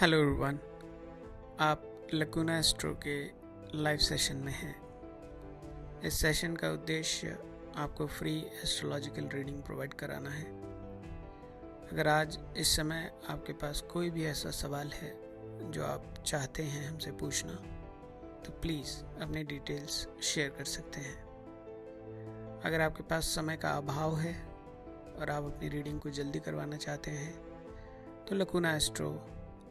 Hello everyone, आप Lacuna Astro के live session में हैं। इस सेशन का उद्देश्य आपको फ्री एस्ट्रोलॉजिकल रीडिंग प्रोवाइड कराना है। अगर आज इस समय आपके पास कोई भी ऐसा सवाल है जो आप चाहते हैं हमसे पूछना, तो प्लीज़ अपनी डिटेल्स शेयर कर सकते हैं। अगर आपके पास समय का अभाव है और आप अपनी रीडिंग को जल्दी करवाना चाहते हैं, तो लकुना एस्ट्रो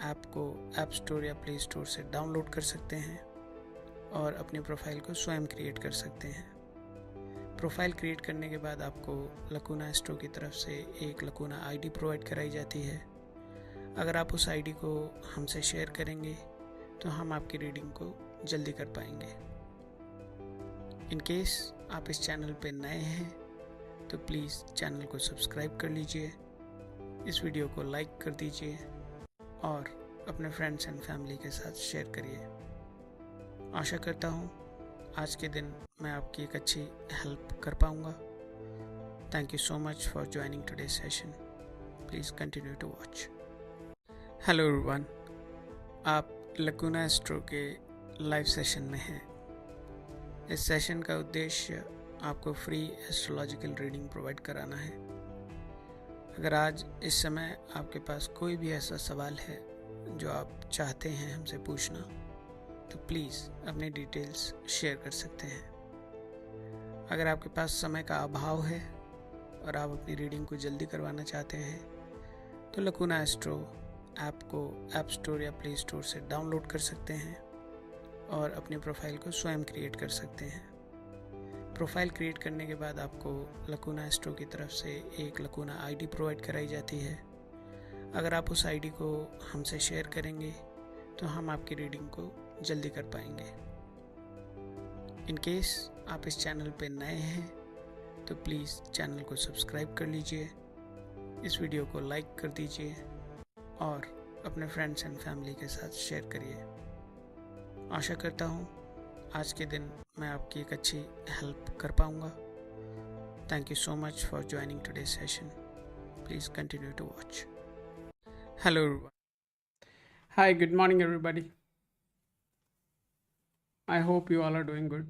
ऐप को ऐप स्टोर या प्ले स्टोर से डाउनलोड कर सकते हैं और अपनी प्रोफाइल को स्वयं क्रिएट कर सकते हैं। प्रोफाइल क्रिएट करने के बाद आपको लकुना एस्ट्रो की तरफ से एक लकुना आईडी प्रोवाइड कराई जाती है। अगर आप उस आईडी को हमसे शेयर करेंगे तो हम आपकी रीडिंग को जल्दी कर पाएंगे। इन केस आप इस चैनल पर नए हैं तो प्लीज़ चैनल को सब्सक्राइब कर लीजिए, इस वीडियो को लाइक कर दीजिए और अपने फ्रेंड्स एंड फैमिली के साथ शेयर करिए। आशा करता हूँ आज के दिन मैं आपकी एक अच्छी हेल्प कर पाऊँगा। Thank you so much for joining today session. Please continue to watch. Hello everyone, आप लकुना एस्ट्रो के लाइव सेशन में हैं। इस सेशन का उद्देश्य आपको फ्री एस्ट्रोलॉजिकल रीडिंग प्रोवाइड कराना है। अगर आज इस समय आपके पास कोई भी ऐसा सवाल है जो आप चाहते हैं हमसे पूछना, तो प्लीज़ अपनी डिटेल्स शेयर कर सकते हैं। अगर आपके पास समय का अभाव है और आप अपनी रीडिंग को जल्दी करवाना चाहते हैं, तो लकुना एस्ट्रो ऐप को ऐप स्टोर या प्ले स्टोर से डाउनलोड कर सकते हैं और अपनी प्रोफाइल को स्वयं क्रिएट कर सकते हैं। प्रोफाइल क्रिएट करने के बाद आपको लकुना एस्ट्रो की तरफ से एक लकुना आईडी प्रोवाइड कराई जाती है। अगर आप उस आईडी को हमसे शेयर करेंगे तो हम आपकी रीडिंग को जल्दी कर पाएंगे। इन केस आप इस चैनल पर नए हैं तो प्लीज़ चैनल को सब्सक्राइब कर लीजिए, इस वीडियो को लाइक कर दीजिए और अपने फ्रेंड्स एंड फैमिली के साथ शेयर करिए। आशा करता हूँ आज के दिन मैं आपकी एक अच्छी हेल्प कर पाऊँगा। Thank you so much for joining today session. Please continue to watch. Hello everyone, hi, good morning everybody. I hope you all are doing good.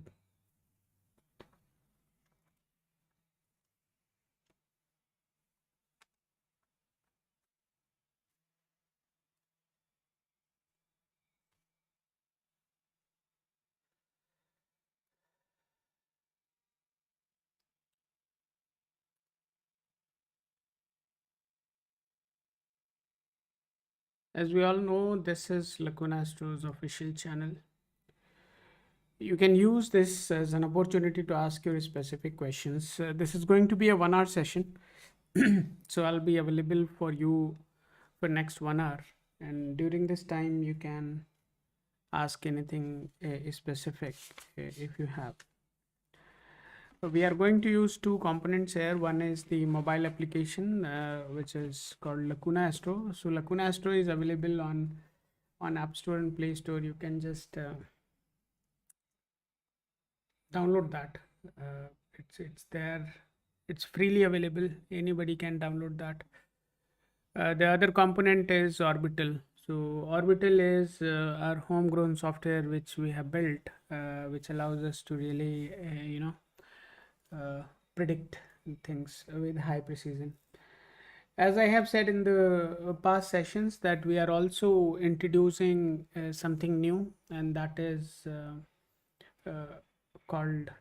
As we all know, this is Lacuna Astro's official channel. You can use this as an opportunity to ask your specific questions. This is going to be a 1 hour session. So I'll be available for you for next 1 hour. And during this time, you can ask anything specific if you have. So we are going to use two components here. One is the mobile application, which is called Lacuna Astro. So Lacuna Astro is available on App Store and Play Store. You can just download that. It's there. It's freely available. Anybody can download that. The other component is Orbital. So Orbital is our homegrown software which we have built, which allows us to really, predict things with high precision. As I have said in the past sessions, that we are also introducing something new, and that is called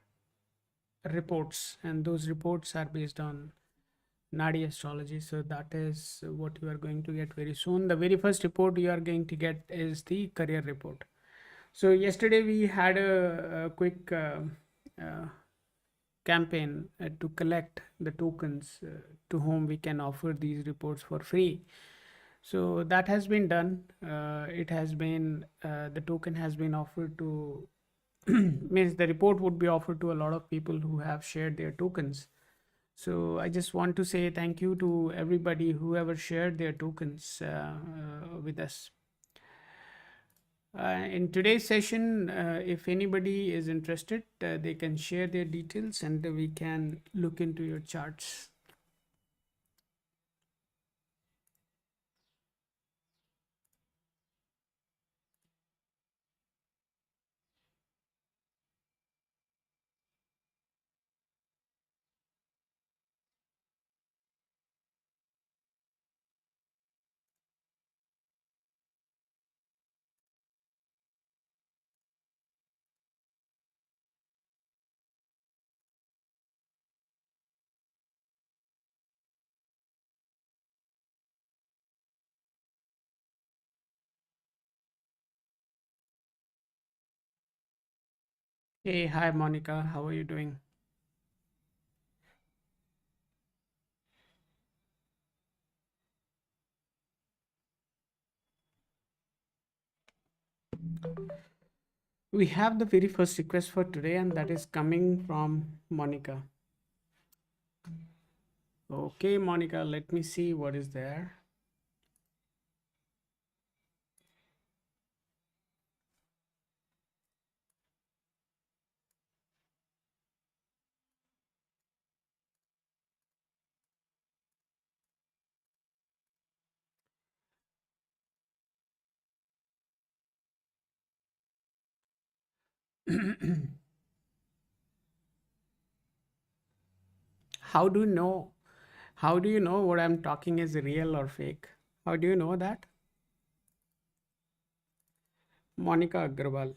reports, and those reports are based on Nadi astrology. So that is what you are going to get very soon. The very first report you are going to get is the career report. So yesterday we had a quick campaign to collect the tokens to whom we can offer these reports for free. So that has been done. It has been the token has been offered to means the report would be offered to a lot of people who have shared their tokens. So I just want to say thank you to everybody who ever shared their tokens with us. In today's session, if anybody is interested, they can share their details and we can look into your charts. Hey, hi Monica, how are you doing? We have the very first request for today, and that is coming from Monica. Okay, Monica, let me see what is there. How do you know? How do you know what I'm talking is real or fake? How do you know that? Monica Agrawal.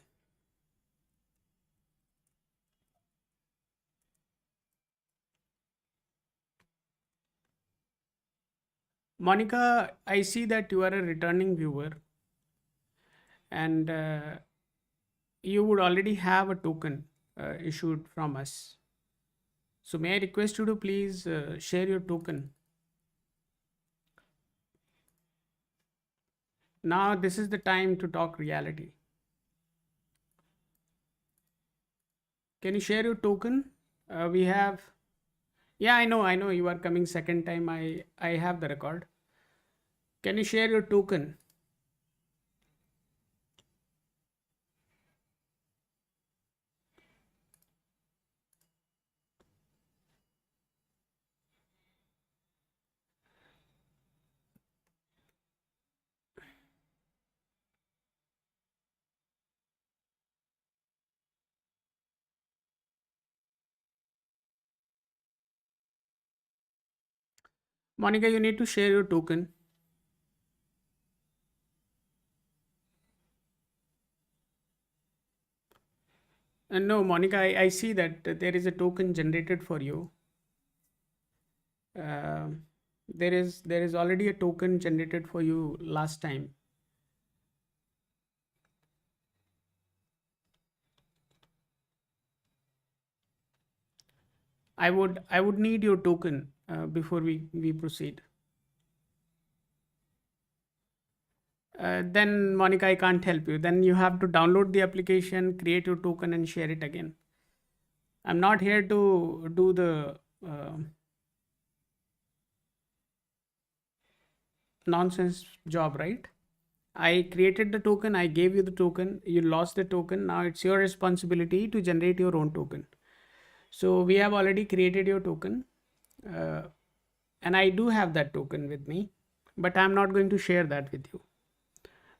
Monica, I see that you are a returning viewer and you would already have a token issued from us. So, may I request you to please share your token? Now, this is the time to talk reality. Can you share your token? We have, yeah, I know you are coming second time. I have the record. Can you share your token? Monica, you need to share your token. No, Monica, I see that there is a token generated for you. Uh, there is already a token generated for you last time. I would need your token before we proceed. Then Monica, I can't help you. Then you have to download the application, create your token, and share it again. I'm not here to do the uh, nonsense job, right? I created the token, I gave you the token, you lost the token. Now it's your responsibility to generate your own token. So we have already created your token, uh, and I do have that token with me, but I'm not going to share that with you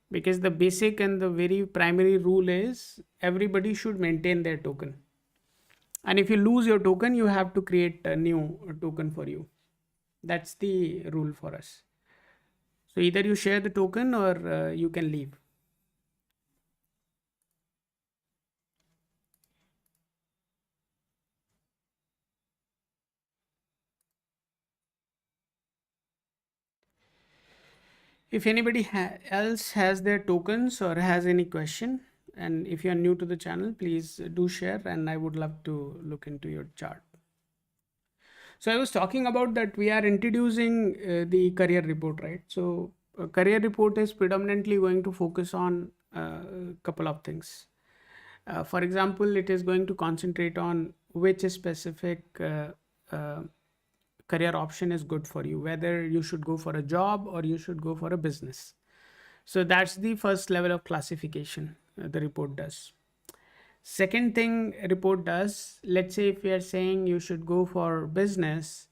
because the basic and the very primary rule is everybody should maintain their token. And if you lose your token, you have to create a new token for you. That's the rule for us. So either you share the token or you can leave. If anybody else has their tokens or has any question, and if you are new to the channel, please do share, and I would love to look into your chart. So I was talking about that we are introducing the career report, right? So career report is predominantly going to focus on a couple of things. For example, it is going to concentrate on which specific career option is good for you, whether you should go for a job or you should go for a business. So that's the first level of classification the report does. Second thing report does, let's say if we are saying you should go for business,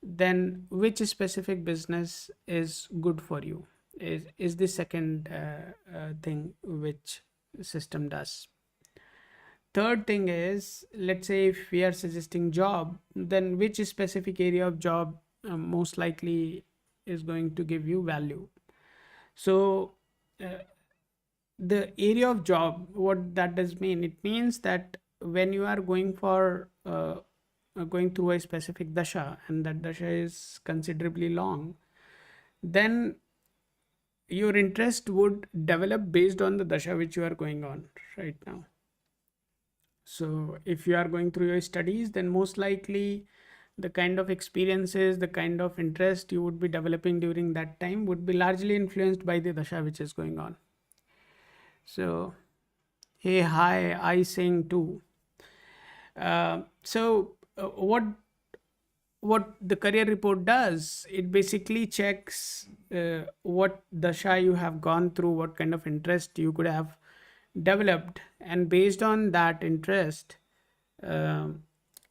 then which specific business is good for you is the second thing which system does. Third thing is, let's say if we are suggesting job, then which specific area of job most likely is going to give you value. So uh, the area of job, what that does mean, it means that when you are going for going through a specific dasha and that dasha is considerably long, then your interest would develop based on the dasha which you are going on right now. So if you are going through your studies, then most likely the kind of experiences, the kind of interest you would be developing during that time would be largely influenced by the dasha which is going on. So, hey, hi, I sing too. What the career report does, it basically checks what dasha you have gone through, what kind of interest you could have developed, and based on that interest, um,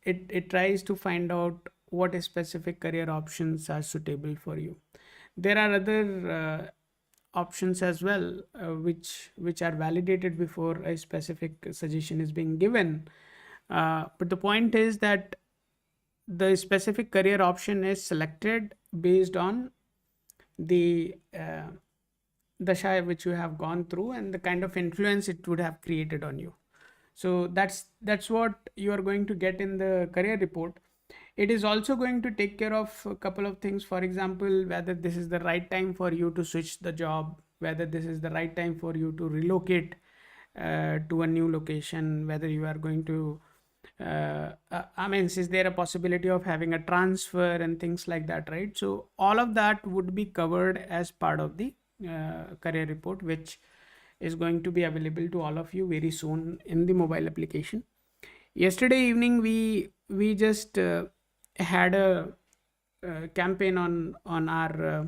it tries to find out what specific career options are suitable for you. There are other options as well, which are validated before a specific suggestion is being given. But the point is that the specific career option is selected based on the dasha which you have gone through and the kind of influence it would have created on you. So that's what you are going to get in the career report. It is also going to take care of a couple of things. For example, whether this is the right time for you to switch the job, whether this is the right time for you to relocate to a new location, whether you are going to I mean, is there a possibility of having a transfer and things like that, right? So all of that would be covered as part of the career report, which is going to be available to all of you very soon in the mobile application. Yesterday evening, we just had a campaign on our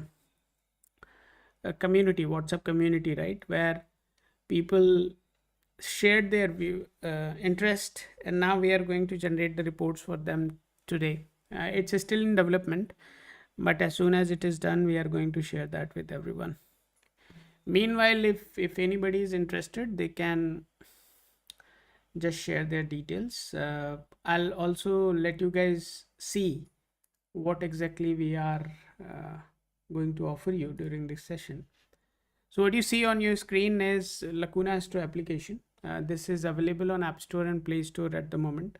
community, WhatsApp community, right, where people shared their view interest, and now we are going to generate the reports for them today. It's still in development, but as soon as it is done, we are going to share that with everyone. Meanwhile, if anybody is interested, they can just share their details. I'll also let you guys see what exactly we are going to offer you during this session. So what you see on your screen is Lacuna Astro application. This is available on App Store and Play Store at the moment.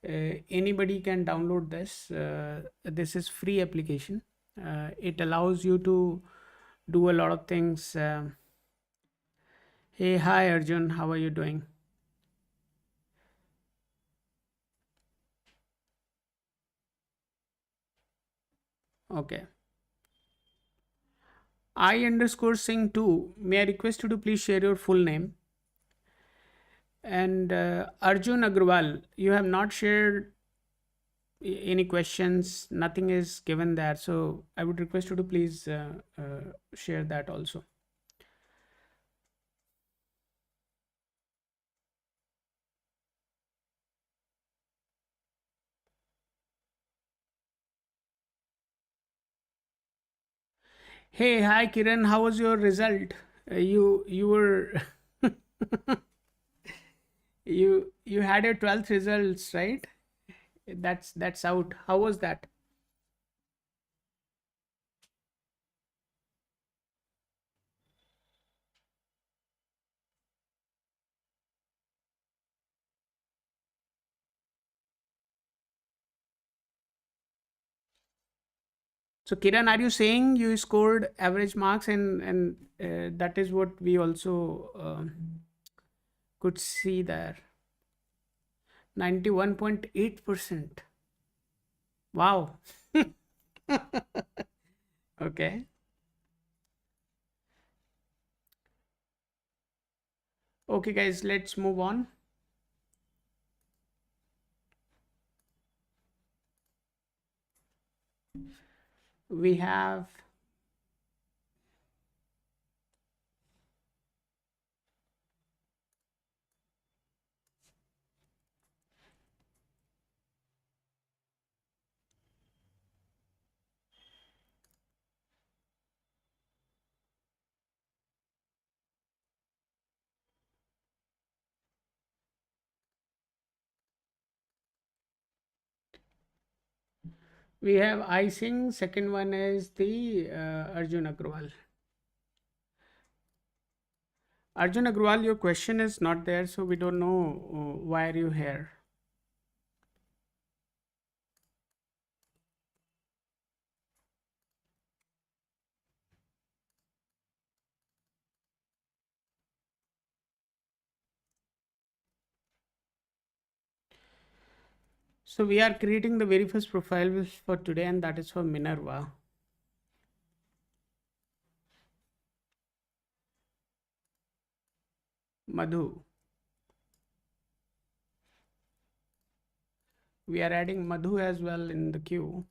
Anybody can download this. This is free application. It allows you to do a lot of things. Hey, hi Arjun, how are you doing? Okay. I underscore Singh too. May I request you to please share your full name? And Arjun Agrawal, you have not shared any questions, nothing is given there. So I would request you to please share that also. Hey, hi Kiran, how was your result? You were you had your 12th results, right? That's out. How was that? So Kiran, are you saying you scored average marks, and that is what we also could see there? 91.8%. Wow. Okay. Okay, guys, let's move on. We have I Singh. Second one is the Arjun Agrawal. Arjun Agrawal, your question is not there, so we don't know why are you here. So we are creating the very first profile for today, and that is for Minerva. Madhu. We are adding Madhu as well in the queue.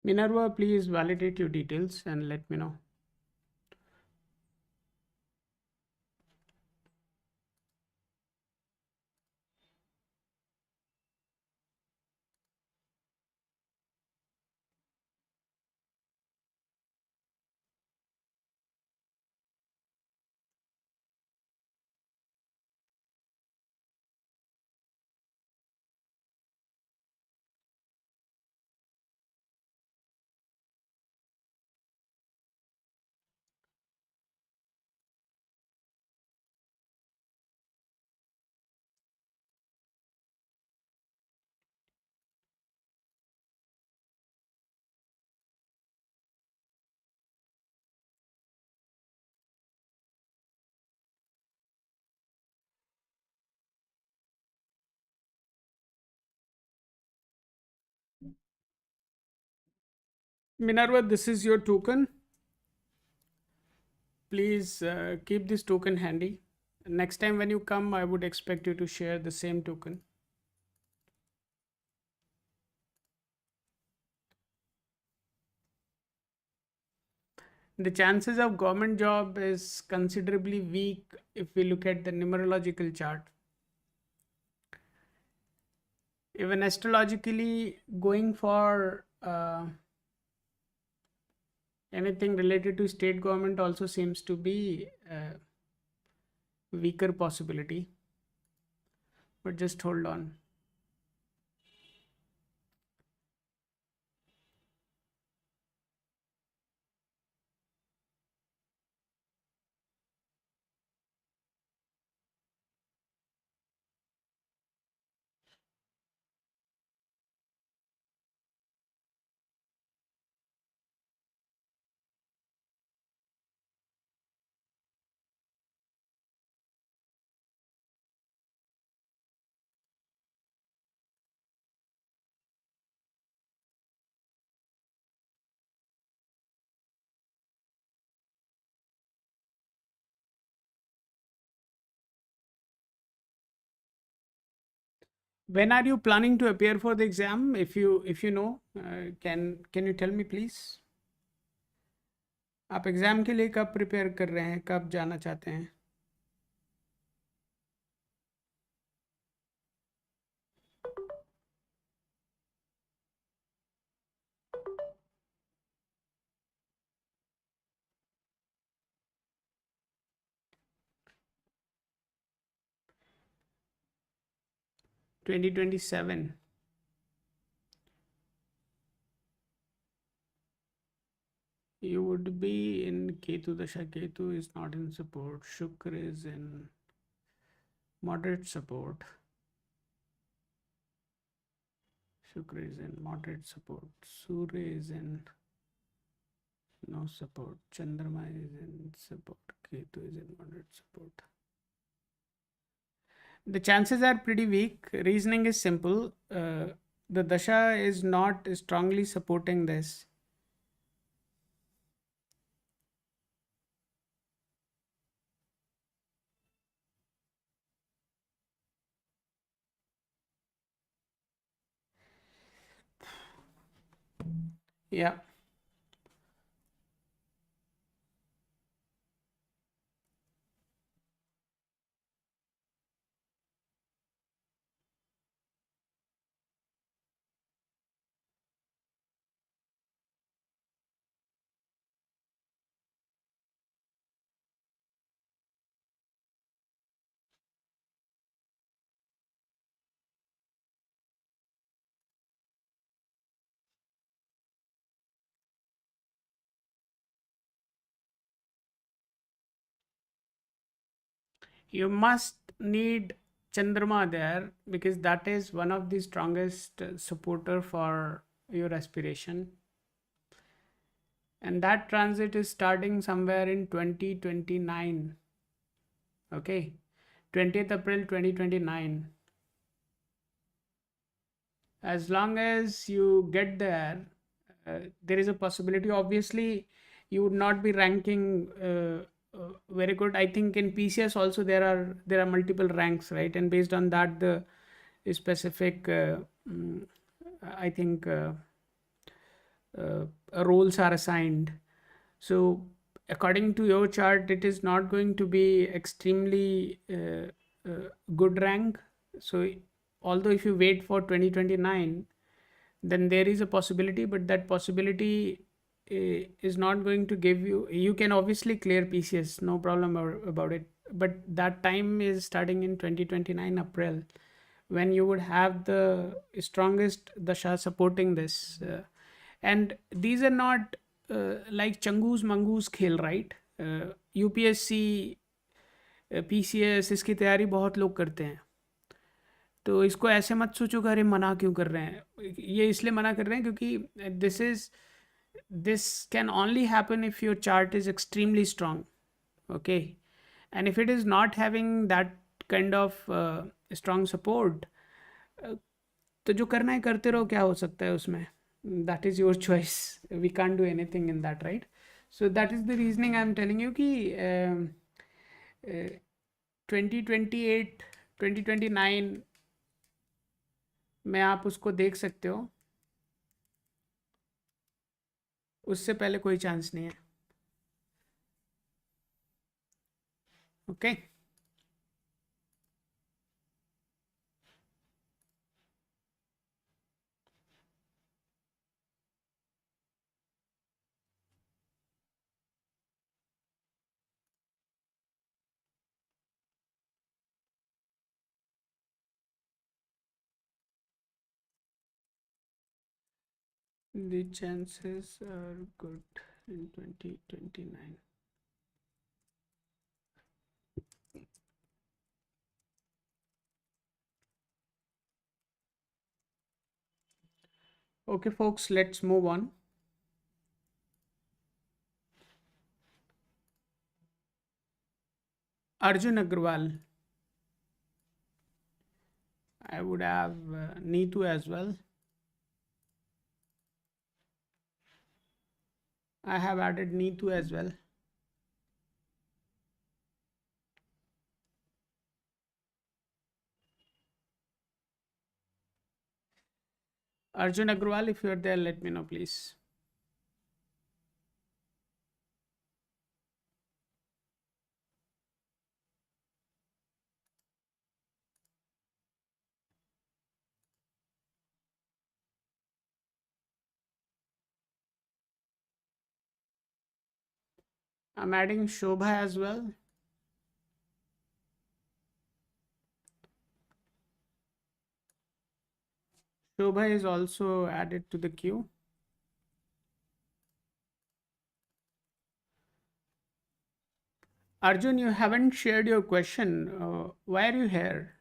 Minerva, please validate your details and let me know. Minerva, this is your token. Please keep this token handy. Next time when you come, I would expect you to share the same token. The chances of government job is considerably weak if we look at the numerological chart. Even astrologically, going for anything related to state government also seems to be a weaker possibility. But just hold on. When are you planning to appear for the exam? If you know, can you tell me please? आप exam के लिए कब prepare कर रहे हैं, कब जाना चाहते हैं? Twenty 2027. You would be in Ketu Dasha. Ketu is not in support. Shukra is in moderate support. Shukra is in moderate support. Surya is in no support. Chandrama is in support. Ketu is in moderate support. The chances are pretty weak. Reasoning is simple. The dasha is not strongly supporting this. Yeah. You must need Chandrama there because that is one of the strongest supporter for your aspiration. And that transit is starting somewhere in 2029. Okay. 20th April 2029. As long as you get there, there is a possibility. Obviously, you would not be ranking very good. I think in PCS also there are multiple ranks, right? And based on that, the specific mm, I think uh, roles are assigned. So according to your chart, it is not going to be extremely good rank. So although if you wait for 2029, then there is a possibility, but that possibility is not going to give you. You can obviously clear PCS, no problem about it, but that time is starting in 2029 April, when you would have the strongest dasha supporting this. And these are not like changus mangus खेल, right? UPSC PCS इसकी तैयारी बहुत लोग करते हैं. तो इसको ऐसे मत सोचो कि अरे मना क्यों कर रहे हैं. ये इसलिए मना कर रहे हैं क्योंकि this can only happen if your chart is extremely strong. Okay. And if it is not having that kind of strong support, तो जो करना है करते रहो. क्या हो सकता है उसमें? That is your choice. We can't do anything in that, right? So that is the reasoning I am telling you कि 2028 2029 में आप उसको देख सकते हो. उससे पहले कोई चांस नहीं है. Okay. The chances are good in 2029. Okay, folks, let's move on. Arjun Agrawal. I would have Neetu as well. I have added Neetu as well. Arjun Agrawal, if you're there, let me know, please. I'm adding Shobha as well. Shobha is also added to the queue. Arjun, you haven't shared your question. Why are you here?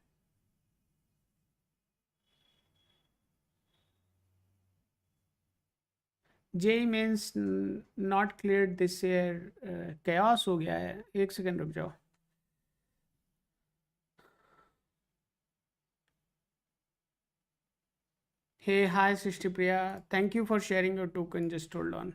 J means not cleared this year. Chaos हो गया है. एक second रुक जाओ. Hey, hi, Srishti Priya. Thank you for sharing your token. Just hold on.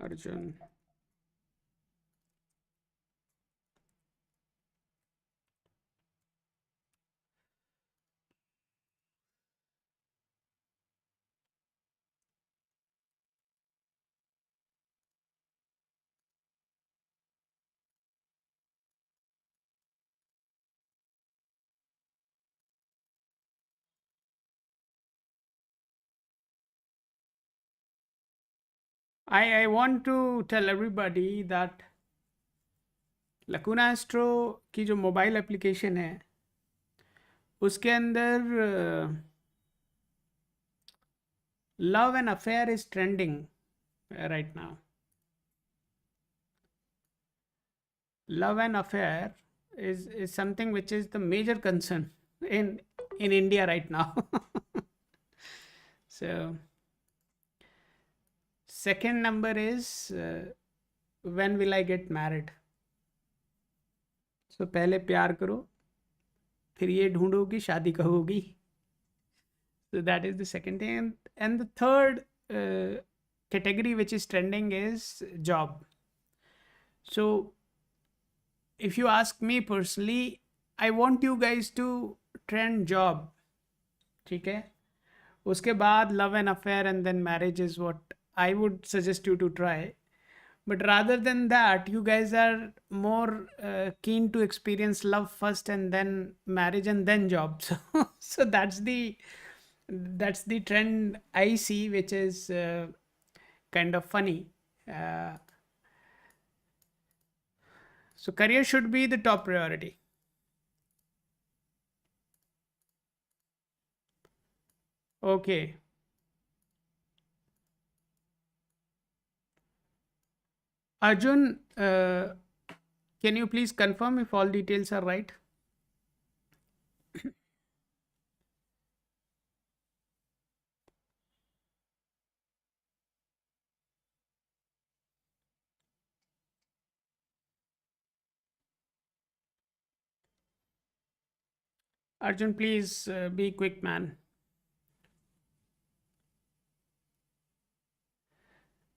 Arjun. I want to tell everybody that लकूना astro की जो mobile application है उसके अंदर love and affair is trending right now. Love and affair is something which is the major concern in India right now. So second number is when will I get married. So पहले प्यार करो फिर ये ढूंढो कि शादी कब होगी. So that is the second thing, and the third category which is trending is job. So if you ask me personally, I want you guys to trend job. ठीक है. उसके बाद love and affair and then marriage is what I would suggest you to try. But rather than that, you guys are more keen to experience love first and then marriage and then job. So that's the trend I see, which is kind of funny. Uh, so career should be the top priority. Okay. Arjun, can you please confirm if all details are right? Arjun, please be quick, man.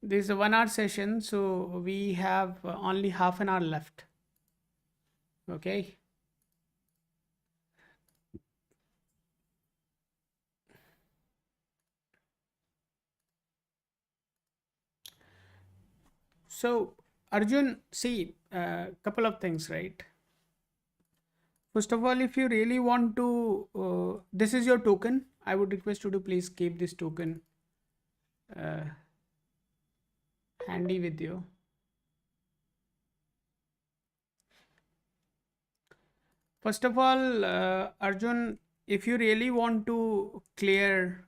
This is a 1 hour session, so we have only half an hour left. Okay. So, Arjun, see, a couple of things, right? First of all, if you really want to, this is your token. I would request you to please keep this token uh, handy with you. First of all, Arjun, if you really want to clear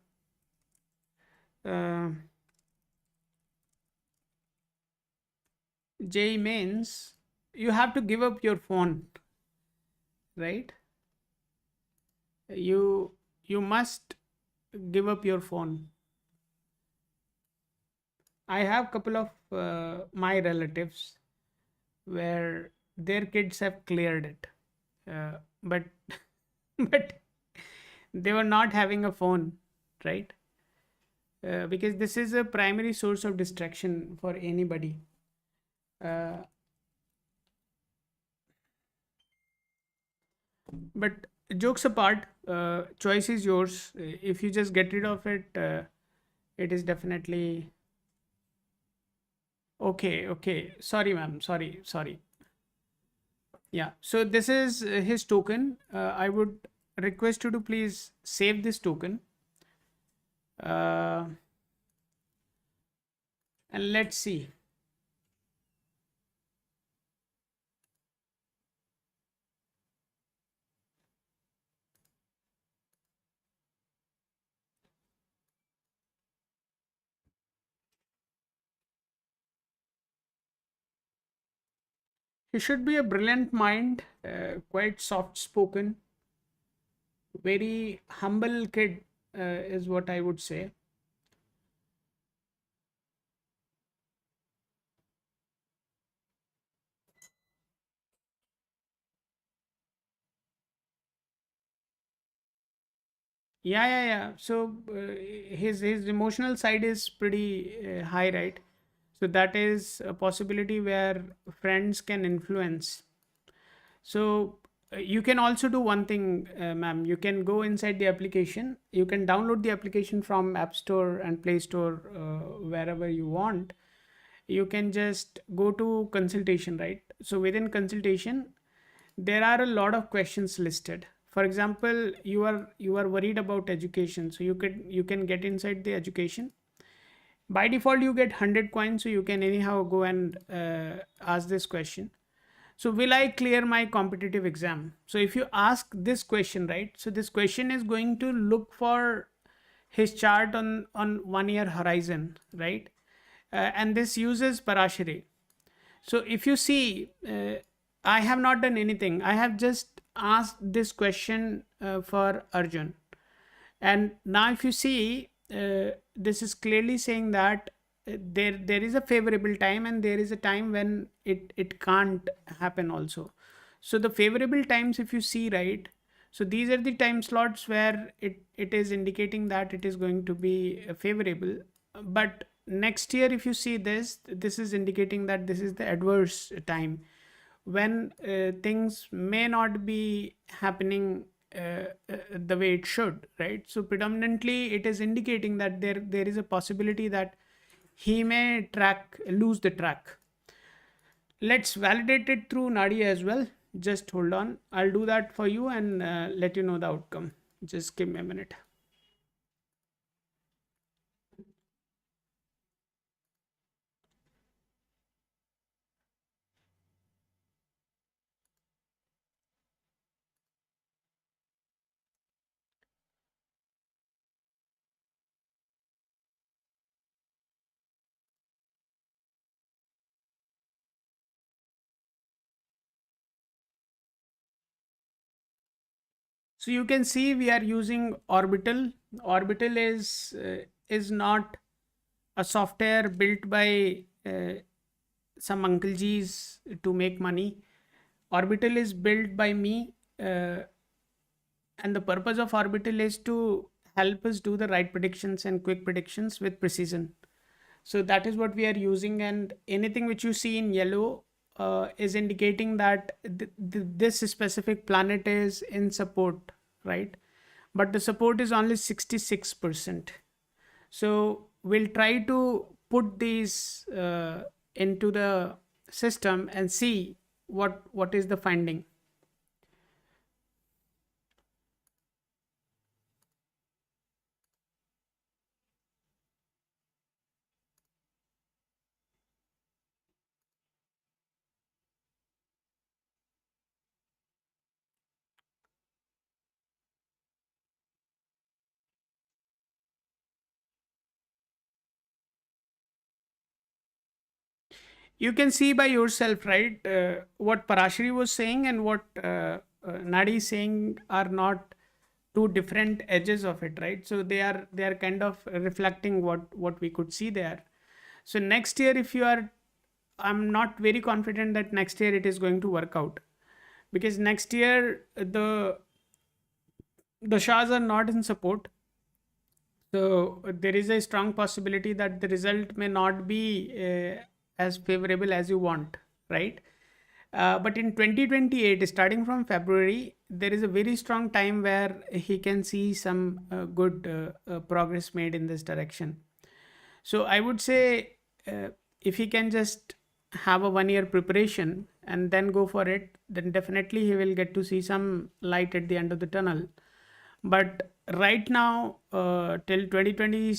JEE mains, you have to give up your phone, right? You must give up your phone. I have couple of my relatives where their kids have cleared it, but but they were not having a phone, right? Because this is a primary source of distraction for anybody. But jokes apart, choice is yours. If you just get rid of it, it is definitely okay. Okay, sorry, ma'am. Sorry. Yeah. So this is his token. I would request you to please save this token. And let's see. He should be a brilliant mind, quite soft spoken, very humble kid, is what I would say. Yeah. So his emotional side is pretty high, right? So that is a possibility where friends can influence. So you can also do one thing, ma'am. You can go inside the application. You can download the application from App Store and Play Store, wherever you want. You can just go to consultation, right? So within consultation, there are a lot of questions listed. For example, you are worried about education, so you can get inside the education. By default, you get 100 coins, so you can anyhow go and ask this question. So will I clear my competitive exam? So if you ask this question, right, so this question is going to look for his chart on 1 year horizon, right? And this uses Parashari. So if you see, I have not done anything. I have just asked this question for Arjun. And now if you see, this is clearly saying that there is a favorable time and there is a time when it can't happen also. So the favorable times, if you see, right, so these are the time slots where it is indicating that it is going to be favorable. But next year, if you see this, this is indicating that this is the adverse time when things may not be happening the way it should, right? So predominantly it is indicating that there is a possibility that he may lose the track. Let's validate it through Nadi as well. Just hold on, I'll do that for you and let you know the outcome. Just give me a minute. So you can see we are using Orbital. Orbital is not a software built by some uncle G's to make money. Orbital is built by me, and the purpose of Orbital is to help us do the right predictions and quick predictions with precision. So that is what we are using, and anything which you see in yellow is indicating that this specific planet is in support, right? But the support is only 66%. So we'll try to put these into the system and see what is the finding. You can see by yourself, right? What Parashari was saying and what Nadi is saying are not two different edges of it, right? So they are kind of reflecting what we could see there. So next year, if you are, I'm not very confident that next year it is going to work out, because next year the Shahs are not in support. So there is a strong possibility that the result may not be as favorable as you want, right? But in 2028, starting from February, there is a very strong time where he can see some good progress made in this direction. So I would say, if he can just have a 1 year preparation and then go for it, then definitely he will get to see some light at the end of the tunnel. But right now, till 2020,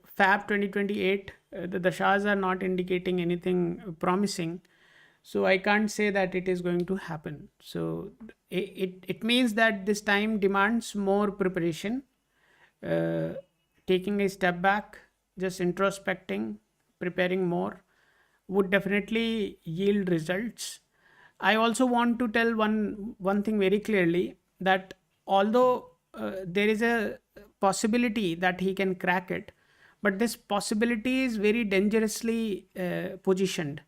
Fab 2028, the dashas are not indicating anything promising. So I can't say that it is going to happen. So it means that this time demands more preparation, uh, taking a step back, just introspecting, preparing more would definitely yield results. I also want to tell one thing very clearly, that although there is a possibility that he can crack it, but this possibility is very dangerously positioned.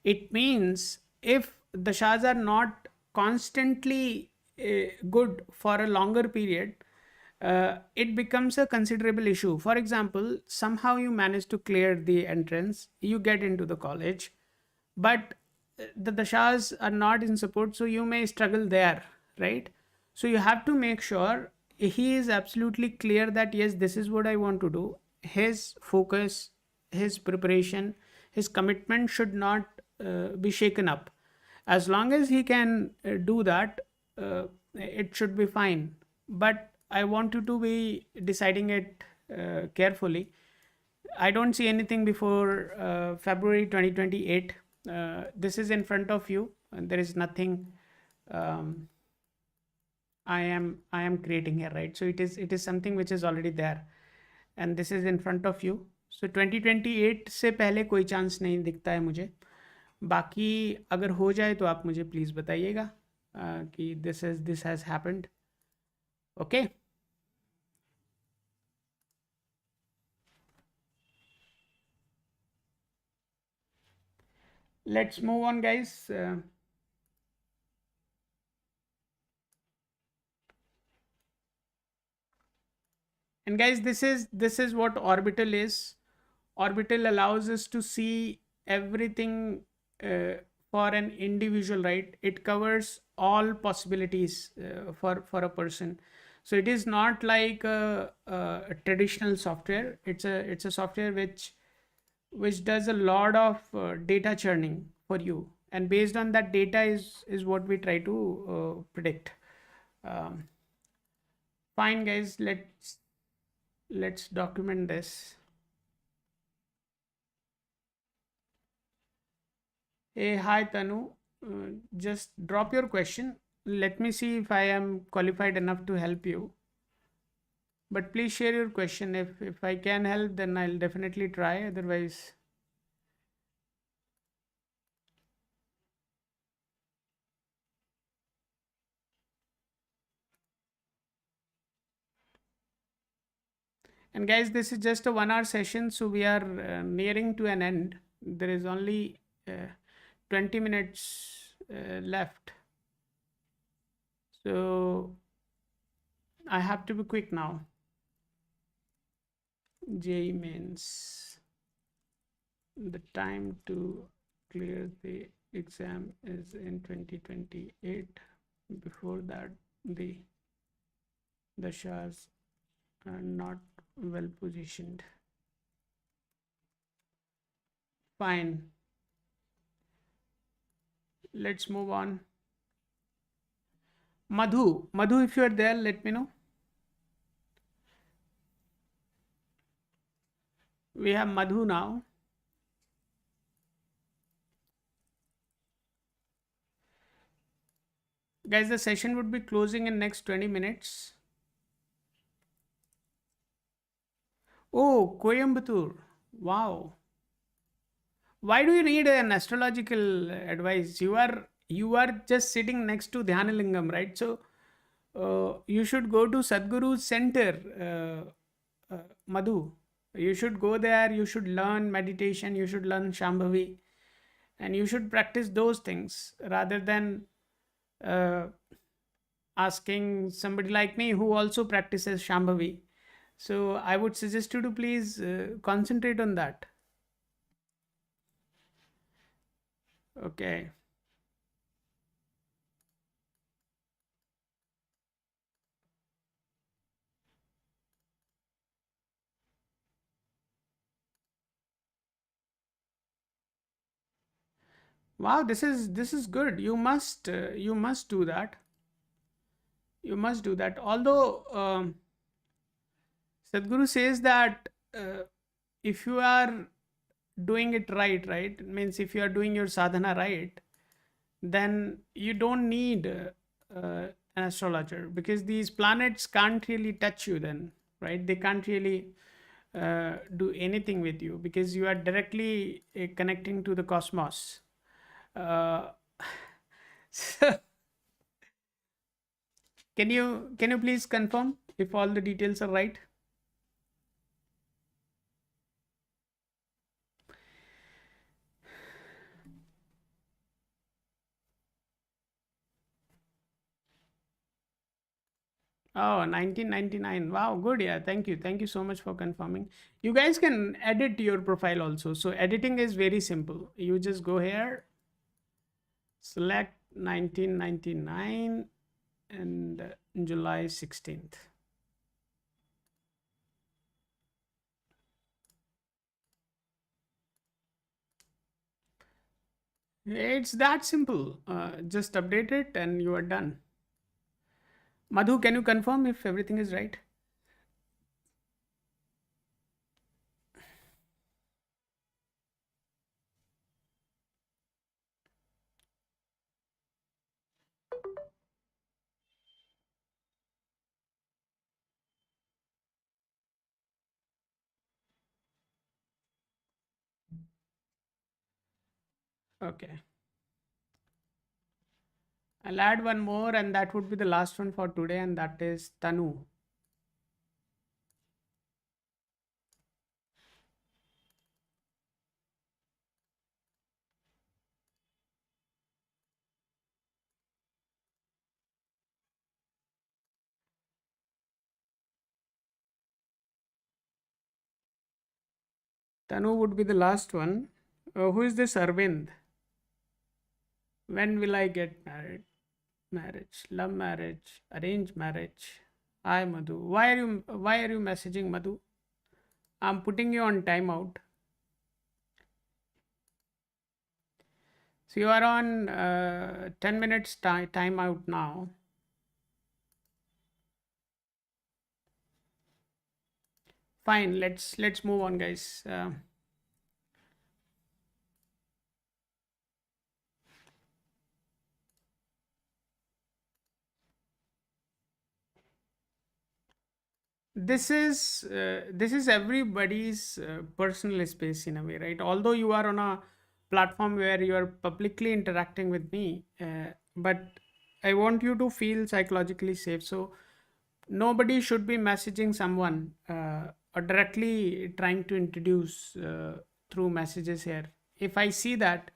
It means if the Shahs are not constantly good for a longer period, it becomes a considerable issue. For example, somehow you manage to clear the entrance, you get into the college, but the dashas are not in support, so you may struggle there, right? So you have to make sure he is absolutely clear that yes, this is what I want to do. His focus, his preparation, his commitment should not be shaken up. As long as he can do that, it should be fine. But I want you to be deciding it carefully. I don't see anything before February 2028. This is in front of you, and there is nothing um, I am creating here, right? So it is something which is already there, and this is in front of you. So 2028 से पहले कोई chance नहीं दिखता है मुझे. बाकी अगर हो जाए तो आप मुझे प्लीज़ बताइएगा कि this has happened. Okay, let's move on guys. And guys, this is what orbital is. Orbital allows us to see everything uh, for an individual, right? It covers all possibilities for a person. So it is not like a traditional software. It's a software which does a lot of data churning for you, and based on that data is what we try to predict. um, Fine guys, let's document this. Hey, hi Tanu. Just drop your question. Let me see if I am qualified enough to help you. But please share your question. If I can help, then I'll definitely try. Otherwise, and guys, this is just a 1 hour session, so we are nearing to an end. There is only 20 minutes left. So I have to be quick now. JEE mains. The time to clear the exam is in 2028. Before that, the shahs are not well positioned. Fine. Let's move on. Madhu, if you are there, let me know. We have Madhu now. Guys, the session would be closing in next 20 minutes. Oh, Coimbatore. Wow. Why do you need an astrological advice? You are just sitting next to Dhyanalingam, right? So you should go to Sadhguru's center, Madhu. You should go there. You should learn meditation. You should learn Shambhavi, and you should practice those things rather than uh, asking somebody like me who also practices Shambhavi. So I would suggest you to please concentrate on that. Okay. Wow, this is good. You must do that. You must do that. Although Sadhguru says that if you are doing it right, right, it means if you are doing your sadhana right, then you don't need an astrologer, because these planets can't really touch you then, right? They can't really do anything with you because you are directly connecting to the cosmos. Uh, so can you please confirm if all the details are right? Oh, 1999. Wow, good. Yeah, thank you. Thank you so much for confirming. You guys can edit your profile also. So editing is very simple. You just go here, select 1999 and July 16th. It's that simple. Just update it and you are done. Madhu, can you confirm if everything is right? Okay. I'll add one more, and that would be the last one for today, and that is Tanu. Tanu would be the last one. Who is this Arvind? When will I get married? Marriage, love marriage, arranged marriage. Hi Madhu. Why are you messaging Madhu? I'm putting you on timeout. So you are on 10 minutes timeout now. Fine, let's move on, guys. This is everybody's personal space in a way, right? Although you are on a platform where you are publicly interacting with me, but I want you to feel psychologically safe. So nobody should be messaging someone or directly trying to introduce through messages here. If I see that,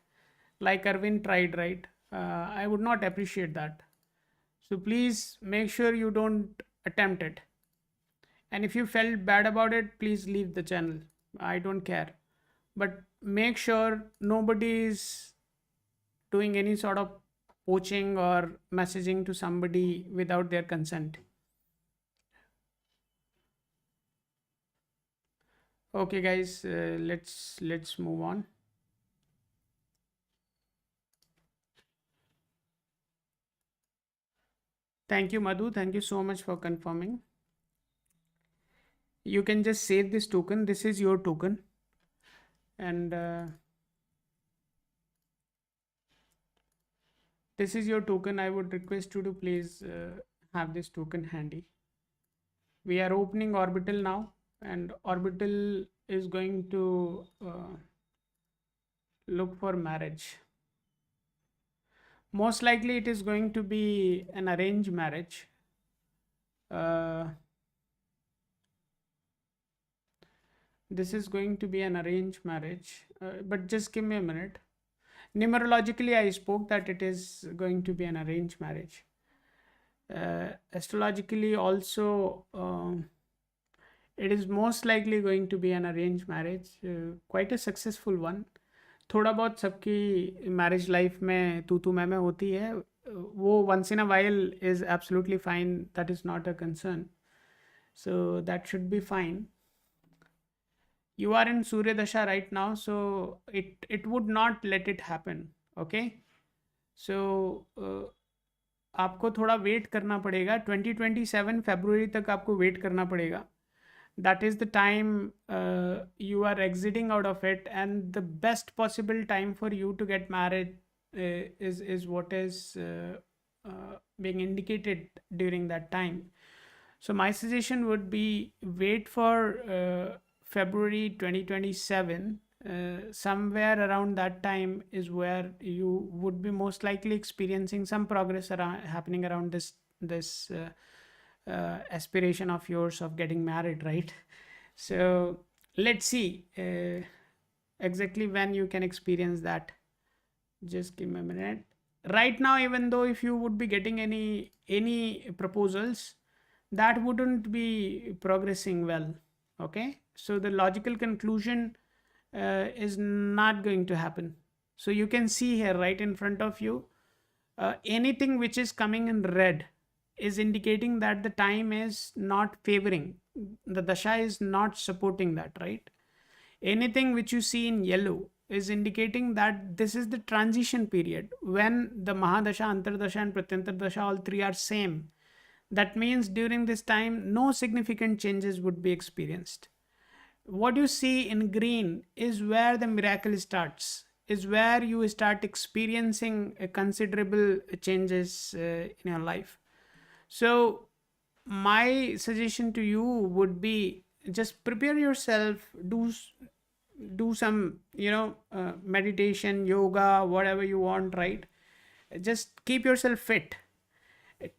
like Arvind tried, right, I would not appreciate that. So please make sure you don't attempt it. And if you felt bad about it, please leave the channel. I don't care. But make sure nobody is doing any sort of poaching or messaging to somebody without their consent. Okay, guys, let's move on. Thank you, Madhu. Thank you so much for confirming. You can just save this token. This is your token, and this is your token. I would request you to please have this token handy. We are opening orbital now, and orbital is going to look for marriage. Most likely it is going to be an arranged marriage. This is going to be an arranged marriage, but just give me a minute. Numerologically I spoke that it is going to be an arranged marriage. Astrologically also it is most likely going to be an arranged marriage, quite a successful one. थोड़ा बहुत सबकी marriage life में तू मैं होती है, वो once in a while is absolutely fine, that is not a concern, so that should be fine. You are in Surya Dasha right now, so it would not let it happen. Okay, so आपको थोड़ा wait करना पड़ेगा. 2027 फरवरी तक आपको wait करना पड़ेगा. That is the time you are exiting out of it, and the best possible time for you to get married is what is being indicated during that time. So my suggestion would be wait for February 2027. Somewhere around that time is where you would be most likely experiencing some progress happening around this aspiration of yours of getting married, right? So let's see exactly when you can experience that. Just give me a minute. Right now, even though if you would be getting any proposals, that wouldn't be progressing well. Okay, so the logical conclusion is not going to happen. So you can see here right in front of you, anything which is coming in red is indicating that the time is not favoring, the dasha is not supporting that, right? Anything which you see in yellow is indicating that this is the transition period when the mahadasha, antardasha and pratyantardasha, all three are same. That means during this time no significant changes would be experienced. What you see in green is where the miracle starts, is where you start experiencing a considerable changes in your life. So my suggestion to you would be, just prepare yourself, do some, meditation, yoga, whatever you want, right? Just keep yourself fit.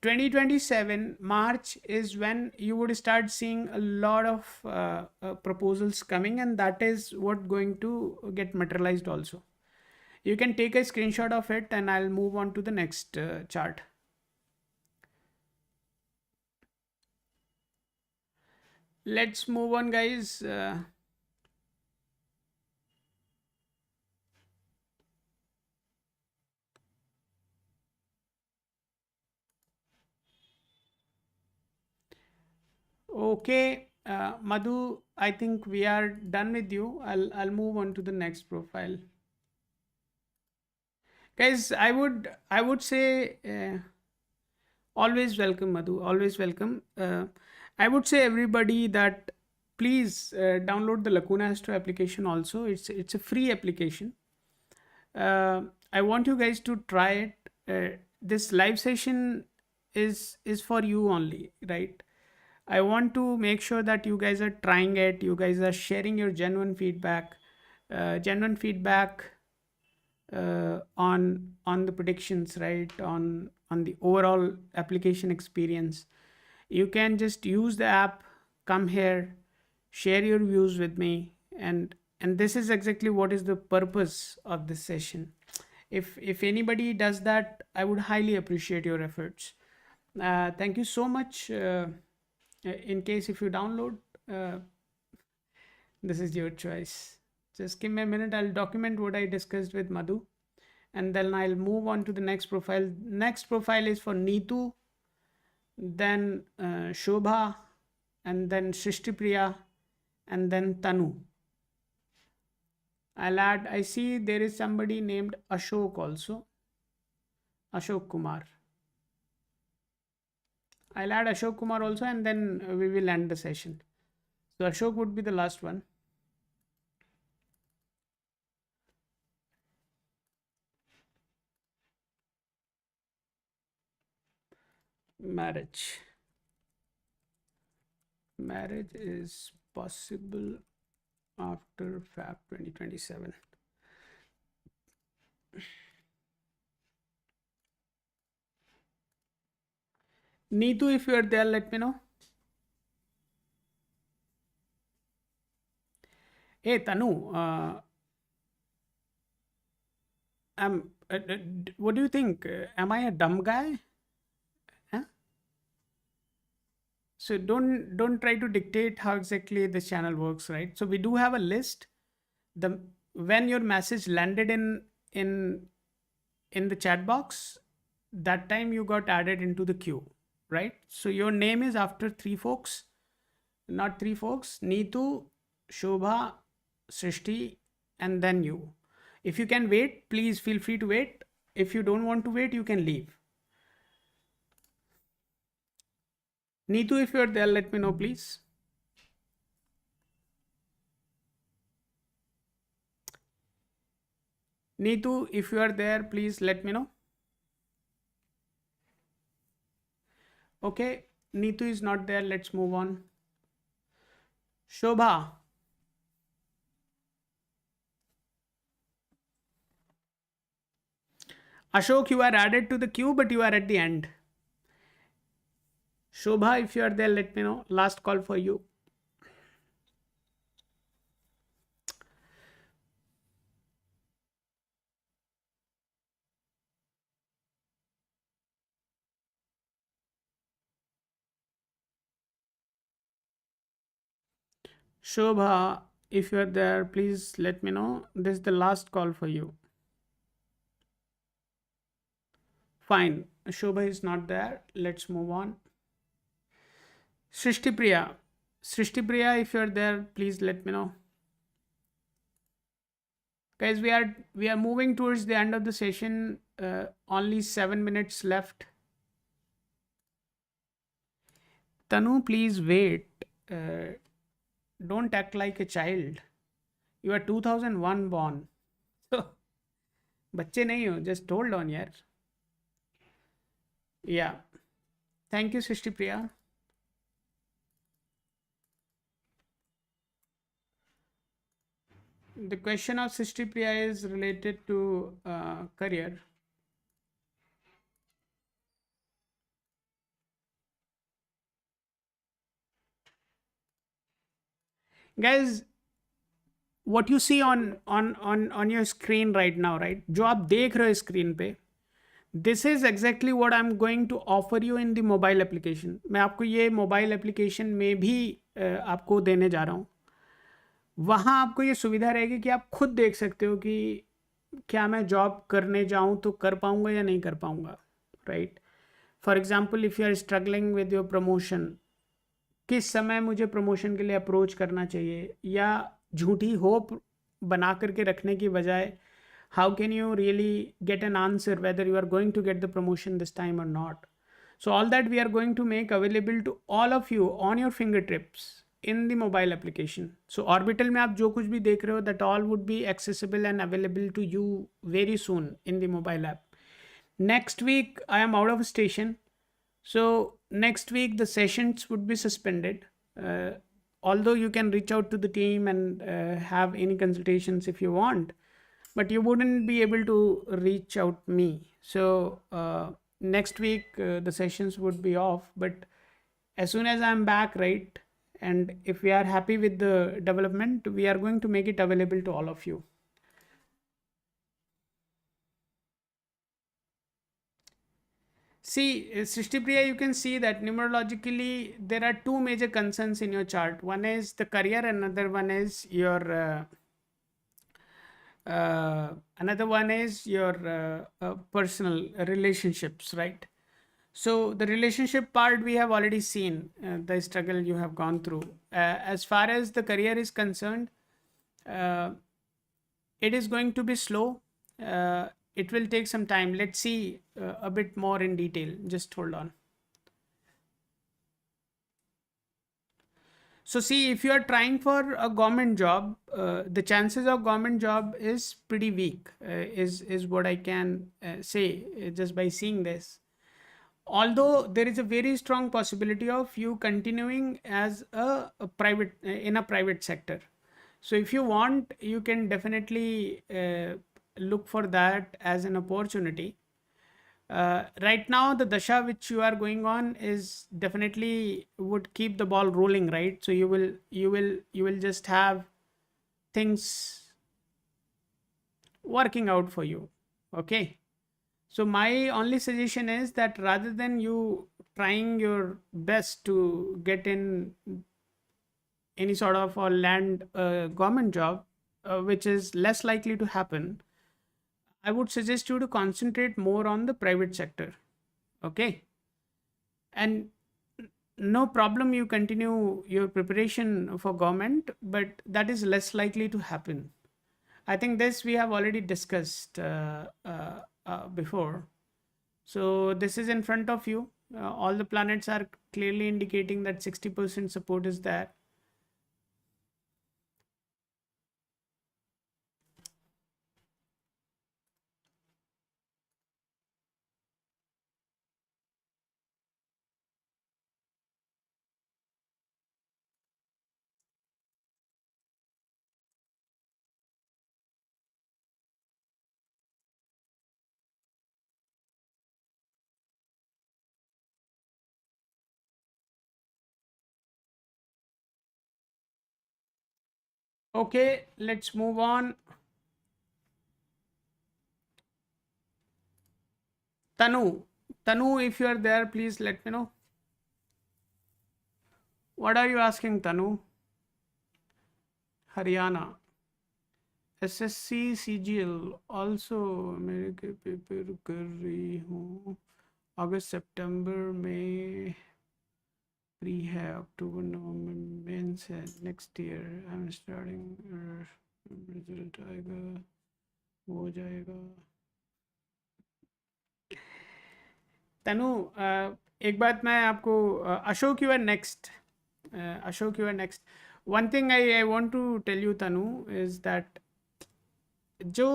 2027 March is when you would start seeing a lot of proposals coming, and that is what going to get materialized also. You can take a screenshot of it, and I'll move on to the next chart. Let's move on, guys. Okay, Madhu, I think we are done with you. I'll move on to the next profile. Guys, I would say always welcome, Madhu. Always welcome. I would say everybody that please download the Lacuna Astro application. Also, it's a free application. Uh, I want you guys to try it. This live session is for you only, right? I want to make sure that you guys are trying it. You guys are sharing your genuine feedback. Genuine feedback on the predictions, right? On the overall application experience. You can just use the app, come here, share your views with me, and this is exactly what is the purpose of this session. If anybody does that, I would highly appreciate your efforts. Thank you so much. In case if you download, uh, this is your choice. Just give me a minute. I'll document what I discussed with Madhu, and then I'll move on to the next profile. Next profile is for Neetu, then Shobha, and then Srishtipriya, and then Tanu. I'll add, I see there is somebody named Ashok also. Ashok Kumar. I'll add Ashok Kumar also, and then we will end the session. So Ashok would be the last one. Marriage. Marriage is possible after Feb 2027. Neetu, if you are there, let me know. Hey, Tanu, what do you think? Am I a dumb guy? Huh? So don't try to dictate how exactly the channel works, right? So we do have a list. The when your message landed in in the chat box, that time you got added into the queue, right? So your name is after three folks, not three folks: Neetu, Shobha, Srishti, and then you. If you can wait, please feel free to wait. If you don't want to wait, you can leave. Neetu, if you're there, let me know, please. Neetu, if you are there, please let me know. Okay, Neetu is not there. Let's move on. Shobha. Ashok, you are added to the queue, but you are at the end. Shobha, if you are there, let me know. Last call for you. Shobha, if you're there, please let me know. This is the last call for you. Fine. Shobha is not there. Let's move on. Srishti Priya. Srishti Priya, if you're there, please let me know. Guys, we are moving towards the end of the session. Only 7 minutes left. Tanu, please wait. Uh, don't act like a child. You are 2001 born. So, बच्चे नहीं हो. Just hold on, यार. Yeah. Thank you, Srishti Priya. The question of Srishti Priya is related to career. Guys, what you see on your screen right now, right? जो आप देख रहे हो screen पे, this is exactly what I'm going to offer you in the mobile application. मैं आपको ये mobile application में भी आपको देने जा रहा हूँ. वहाँ आपको ये सुविधा रहेगी कि आप खुद देख सकते हो कि क्या मैं जॉब करने जाऊँ तो कर पाऊँगा या नहीं कर पाऊँगा, right? For example, if you are struggling with your promotion, किस समय मुझे प्रमोशन के लिए अप्रोच करना चाहिए, या झूठी होप बना करके रखने की बजाय how can you really get an answer whether you are going to get the promotion this time और not. So all that we are going to make available to all of you on your fingertips in the mobile application. So Orbital में आप जो कुछ भी देख रहे हो, that all would be accessible and available to you very soon in the mobile app. Next week I am out of station, so next week the sessions would be suspended. Uh, Although you can reach out to the team and have any consultations if you want, but you wouldn't be able to reach out me. So next week the sessions would be off, but as soon as I'm back, right, and if we are happy with the development, we are going to make it available to all of you. See, Srishti Priya, you can see that numerologically there are two major concerns in your chart. One is the career, another one is your another one is your personal relationships, right? So the relationship part we have already seen, the struggle you have gone through. As far as the career is concerned, uh, it is going to be slow. It will take some time. Let's see a bit more in detail. Just hold on. So see, if you are trying for a government job, the chances of government job is pretty weak. Is what I can say just by seeing this. Although there is a very strong possibility of you continuing as a private in a private sector. So if you want, you can definitely look for that as an opportunity. Right now the dasha which you are going on is definitely would keep the ball rolling, right? So you will just have things working out for you. Okay, so my only suggestion is that rather than you trying your best to get in any sort of a land government job, which is less likely to happen, I would suggest you to concentrate more on the private sector. Okay, and no problem, you continue your preparation for government, but that is less likely to happen. I think this we have already discussed before. So this is in front of you. All the planets are clearly indicating that 60% support is there. Okay, let's move on. Tanu, if you are there, please let me know. What are you asking, Tanu? Haryana, SSC CGL also मेरे के paper कर रही हूँ, अगस्त सितंबर में pre है, अक्टूबर नवंबर mains है, next year I am starting, result आएगा, हो जाएगा। तनु, एक बात मैं आपको, Ashok you are next, Ashok you are next. One thing I want to tell you Tanu is that जो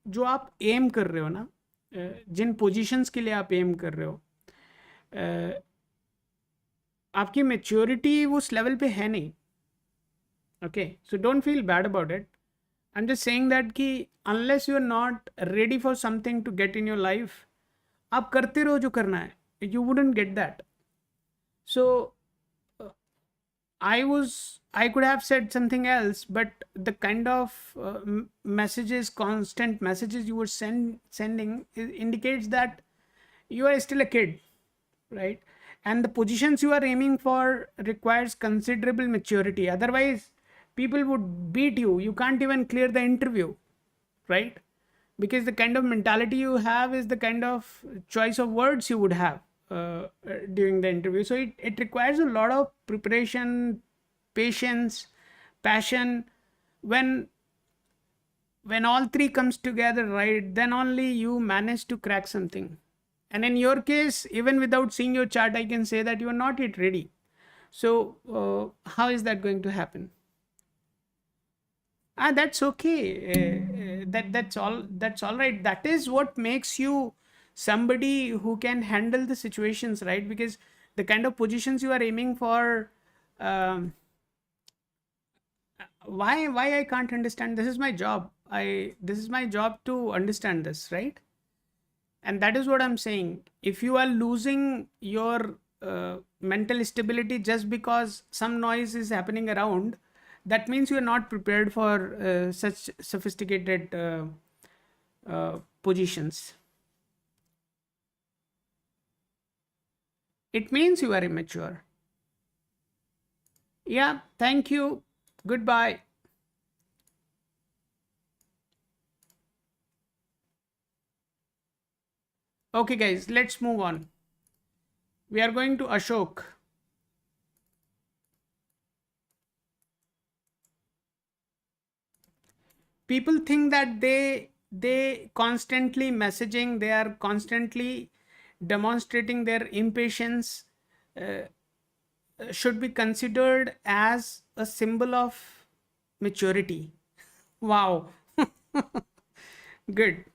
जो आप एम कर रहे हो ना, जिन पोजीशंस के लिए आप एम कर रहे हो, आपकी मेच्योरिटी उस लेवल पे है नहीं। Okay, so don't feel bad about it. I am just saying that कि unless you are not ready for something to get in your life, आप करते रहो जो करना है, you wouldn't get that. So I could have said something else, but the kind of messages, constant messages you were sending indicates that you are still a kid, right? And the positions you are aiming for requires considerable maturity. Otherwise, people would beat you. You can't even clear the interview, right? Because the kind of mentality you have is the kind of choice of words you would have during the interview. So it requires a lot of preparation, patience, passion. When when all three comes together, right, then only you manage to crack something. And in your case, even without seeing your chart, I can say that you are not yet ready. So how is that going to happen? That's okay. That's all right. That is what makes you somebody who can handle the situations, right? Because the kind of positions you are aiming for, um, why I can't understand. This is my job. This is my job to understand this, right? And that is what I'm saying. If you are losing your mental stability just because some noise is happening around, that means you are not prepared for such sophisticated positions. It means you are immature. Yeah, thank you. Goodbye. Okay, guys, let's move on. We are going to Ashok. People think that they constantly messaging, they are constantly demonstrating their impatience, uh, should be considered as a symbol of maturity. Wow. Good.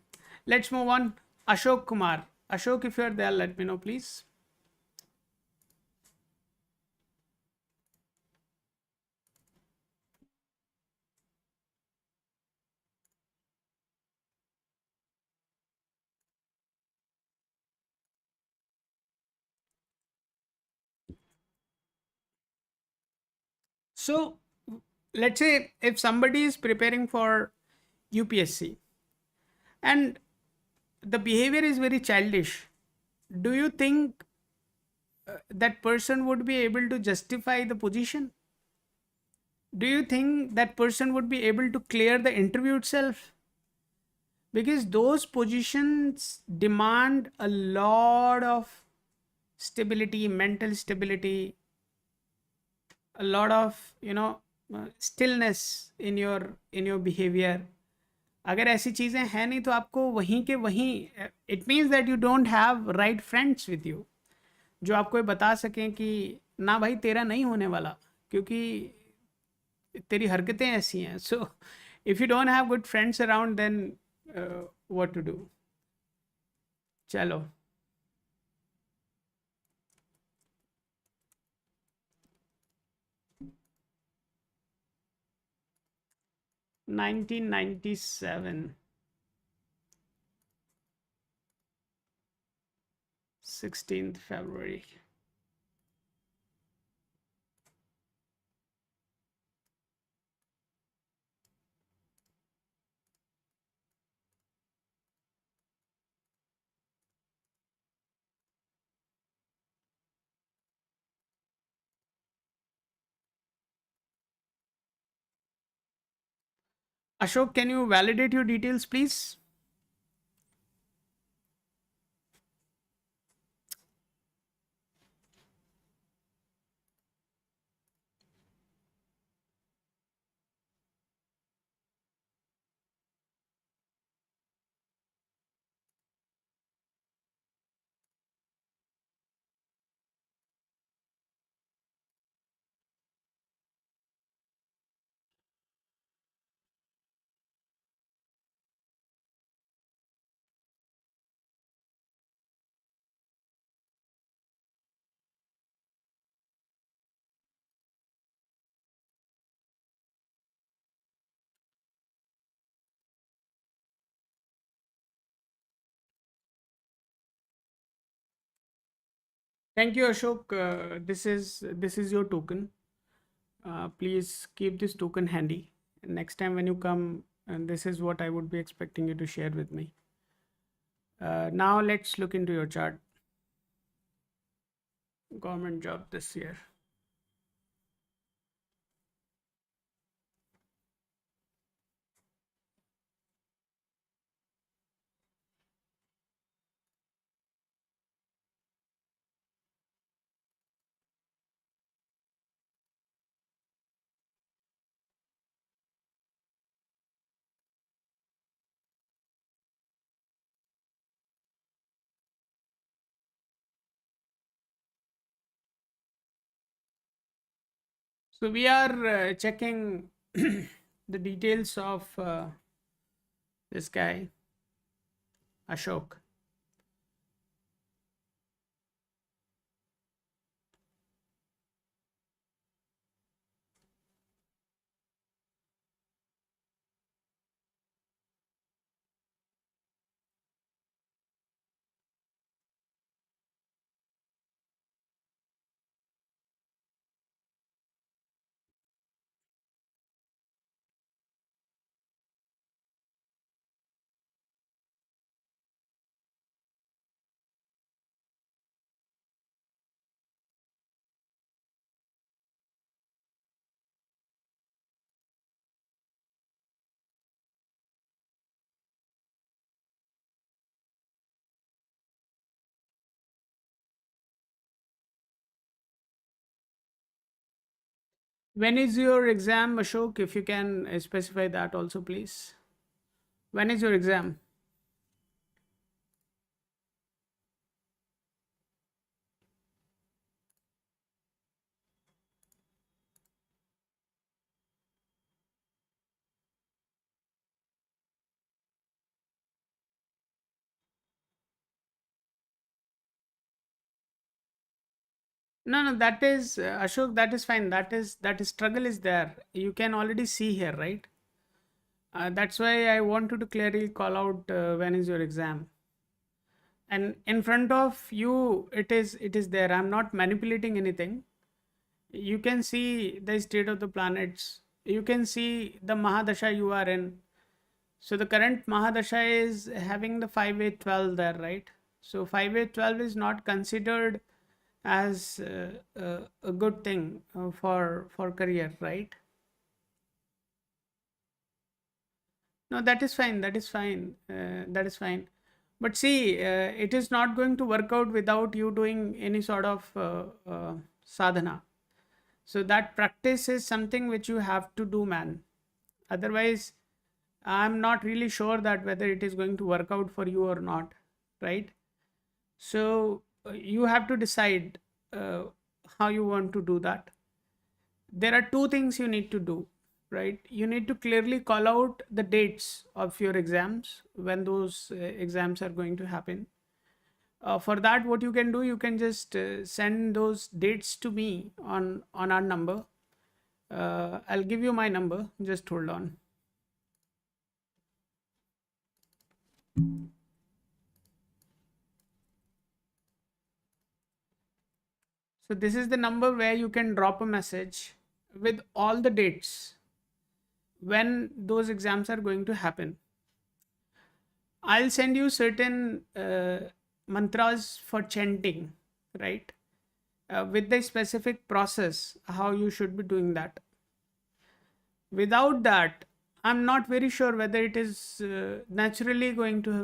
Let's move on. Ashok Kumar. Ashok, if you're there, let me know, please. So, let's say if somebody is preparing for UPSC and the behavior is very childish, do you think that person would be able to justify the position? Do you think that person would be able to clear the interview itself? Because those positions demand a lot of stability, mental stability, a lot of stillness in your behavior. अगर ऐसी चीज़ें हैं नहीं तो आपको वहीं के वहीं, it means that you don't have right friends with you जो आपको ये बता सकें कि ना भाई तेरा नहीं होने वाला, क्योंकि तेरी हरकतें ऐसी हैं. So if you don't have good friends around then what to do. चलो, 1997, 16th February. Ashok, can you validate your details, please? Thank you, Ashok. This is your token. Please keep this token handy. Next time when you come, and this is what I would be expecting you to share with me. Now let's look into your chart. Government job this year. So we are checking the details of this guy, Ashok. When is your exam, Ashok? If you can specify that also, please. When is your exam? No, no, that is Ashok. That is fine. That is struggle is there. You can already see here, right? That's why I wanted to clearly call out when is your exam, and in front of you, it is there. I'm not manipulating anything. You can see the state of the planets. You can see the Mahadasha you are in. So the current Mahadasha is having the 5-8-12 there, right? So 5-8-12 is not considered as a good thing for career, right? No, that is fine. That is fine. That is fine. But see, it is not going to work out without you doing any sort of sadhana. So that practice is something which you have to do, man. Otherwise, I'm not really sure that whether it is going to work out for you or not, right? So you have to decide uh, how you want to do that. There are two things you need to do, right? You need to clearly call out the dates of your exams, when those exams are going to happen. For that, what you can do, you can just send those dates to me on our number. I'll give you my number. Just hold on. So this is the number where you can drop a message with all the dates when those exams are going to happen. I'll send you certain mantras for chanting, right? With the specific process, how you should be doing that. Without that, I'm not very sure whether it is naturally going to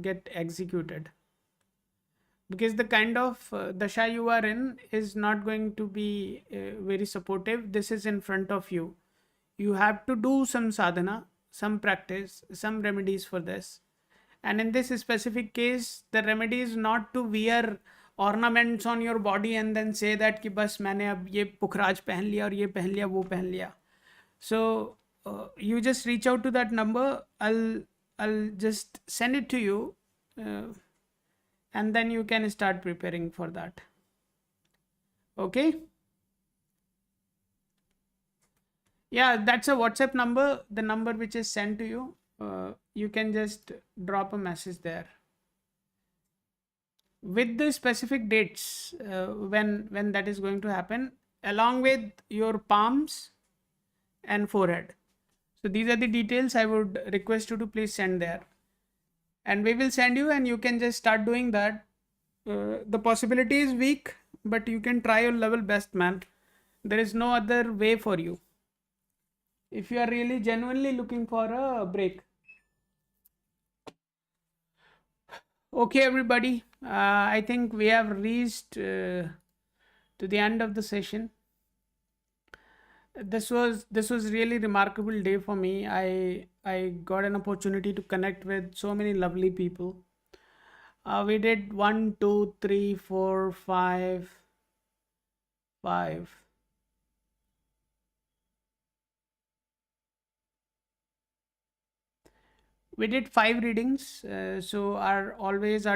get executed, because the kind of dasha you are in is not going to be very supportive. This is in front of you. You have to do some sadhana, some practice, some remedies for this. And in this specific case, the remedy is not to wear ornaments on your body and then say that कि बस मैंने अब ये पुखराज पहन लिया और ये पहन लिया वो पहन लिया. So you just reach out to that number. I'll just send it to you, and then you can start preparing for that. Okay. Yeah, that's a WhatsApp number, the number which is sent to you. You can just drop a message there with the specific dates when that is going to happen, along with your palms and forehead. So these are the details I would request you to please send there, and we will send you, and you can just start doing that. The possibility is weak, but you can try your level best, man. There is no other way for you if you are really genuinely looking for a break. Okay, everybody, I think we have reached to the end of the session. This was really remarkable day for me. I got an opportunity to connect with so many lovely people. We did 1, 2, 3, 4, 5. We did 5 readings. So our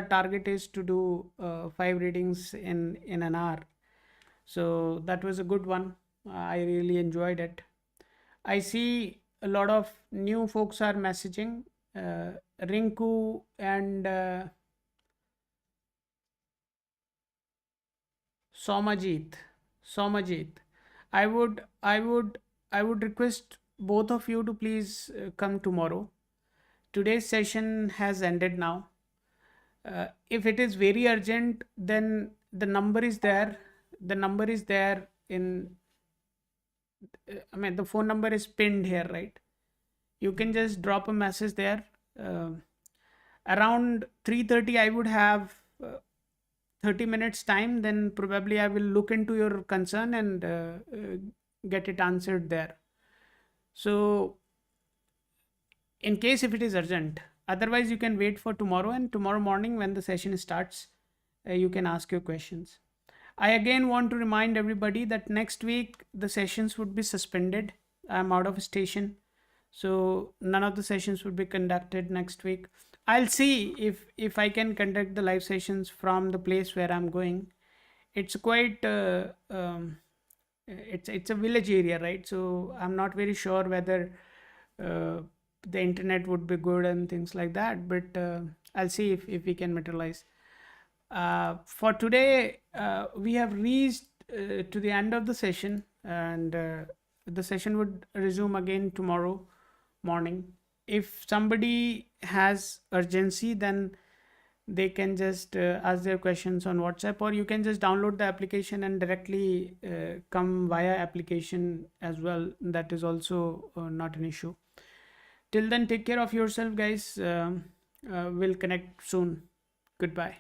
target is to do 5 readings in an hour. So that was a good one. I really enjoyed it. I see a lot of new folks are messaging. Rinku and Somajit. I would request both of you to please come tomorrow. Today's session has ended now. If it is very urgent, then the number is there. The number is there in. I mean, the phone number is pinned here, right? You can just drop a message there. Around 3:30, I would have 30 minutes time. Then probably I will look into your concern and get it answered there. So, in case if it is urgent, otherwise you can wait for tomorrow, and tomorrow morning when the session starts, you can ask your questions. I again want to remind everybody that next week the sessions would be suspended. I'm out of station, so none of the sessions would be conducted next week. I'll see if I can conduct the live sessions from the place where I'm going. It's quite it's a village area, right? So I'm not very sure whether the internet would be good and things like that, but I'll see if we can materialize. For today, we have reached to the end of the session, and the session would resume again tomorrow morning. If somebody has urgency, then they can just ask their questions on WhatsApp, or you can just download the application and directly come via application as well. That is also not an issue. Till then, take care of yourself, guys. We'll connect soon. Goodbye.